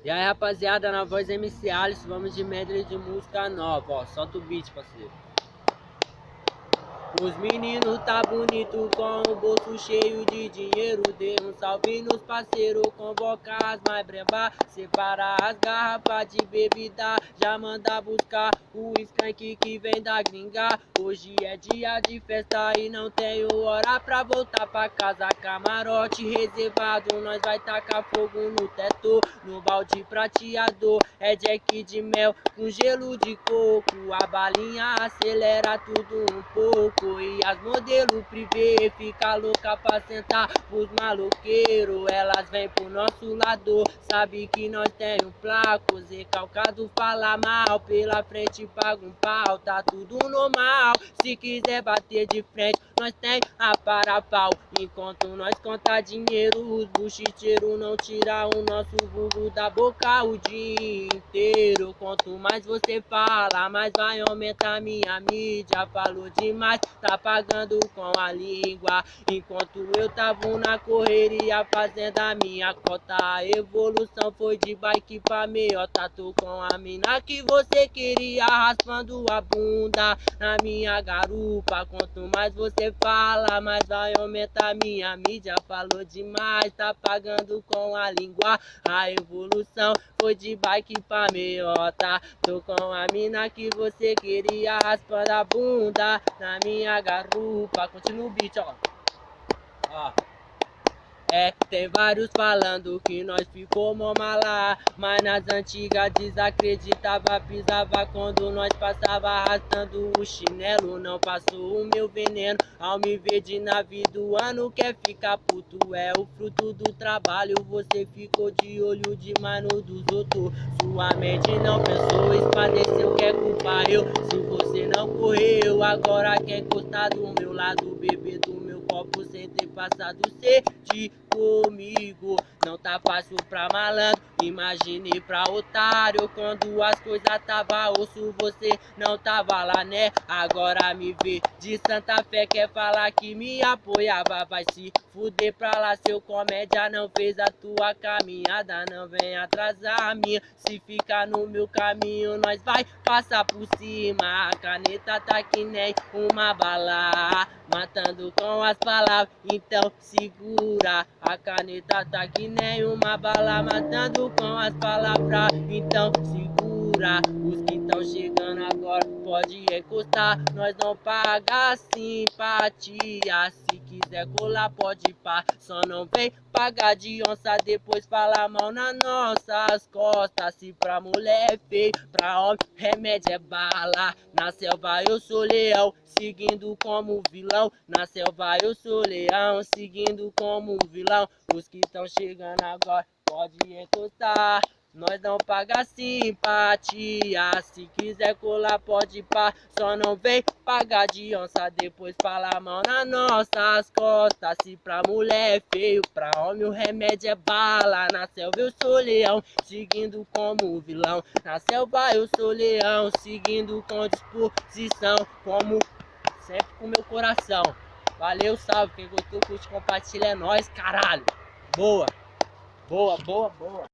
E aí, rapaziada, na voz MC Alisson, vamos de medley de música nova, ó. Solta o beat, parceiro. Os meninos tá bonito com o bolso cheio de dinheiro. Dê um salve nos parceiros, convoca as mais breba. Separa as garrafas de bebida, já manda buscar o skunk que vem da gringa. Hoje é dia de festa e não tenho hora pra voltar pra casa. Camarote reservado, nós vai tacar fogo no teto. No balde prateado, é jack de mel com gelo de coco. A balinha acelera tudo um pouco. E as modelo privê fica louca pra sentar os maloqueiros. Elas vêm pro nosso lado, sabe que nós tem um placo. Recalcado fala mal, pela frente paga um pau. Tá tudo normal, se quiser bater de frente nós tem a para-pau. Enquanto nós conta dinheiro, os buchiteiros não tiram o nosso vulgo da boca o dia inteiro. Quanto mais você fala, mais vai aumentar minha mídia. Falou demais, tá pagando com a língua. Enquanto eu tava na correria fazendo a minha cota, a evolução foi de bike pra meiota. Tô com a mina que você queria, raspando a bunda na minha garupa. Quanto mais você fala, mais vai aumentar minha mídia. Falou demais, tá pagando com a língua. A evolução foi de bike pra meiota. Tô com a mina que você queria, raspando a bunda na minha garupa. Continua o beat, ó. Tem vários falando que nós ficou mó malá, mas nas antigas desacreditava, pisava quando nós passava arrastando o chinelo. Não passou o meu veneno ao me ver de nave do ano. Quer ficar puto, é o fruto do trabalho. Você ficou de olho demais no dos outros. Sua mente não pensou, espadeceu, quer culpar eu. Se você não correu, agora quer encostar do meu lado, beber do meu copo sem ter passado sede comigo. Não tá fácil pra malandro, imagine pra otário. Quando as coisas tava osso, você não tava lá, né? Agora me vê de Santa Fé, quer falar que me apoiava. Vai se fuder pra lá, seu comédia não fez a tua caminhada. Não vem atrasar a minha, se ficar no meu caminho nós vai passar por cima. A caneta tá que nem uma bala, matando com as palavras, então segura. A caneta tá que nem uma bala, matando com as palavras, então segura. Os que tão chegando agora pode encostar, nós não paga simpatia. Se quiser colar pode pá, só não vem pagar de onça, depois fala mal nas nossas costas. Se pra mulher é feio, pra homem remédio é bala. Na selva eu sou leão, seguindo como vilão. Na selva eu sou leão, seguindo como vilão. Os que estão chegando agora pode encostar, nós não paga simpatia. Se quiser colar pode pá, só não vem pagar de onça, depois fala mal nas nossas costas. Se pra mulher é feio, pra homem o remédio é bala. Na selva eu sou leão, seguindo como vilão. Na selva eu sou leão, seguindo com disposição, como sempre com meu coração. Valeu, salve, quem gostou, curte, compartilha, é nóis, caralho. Boa, boa, boa, boa.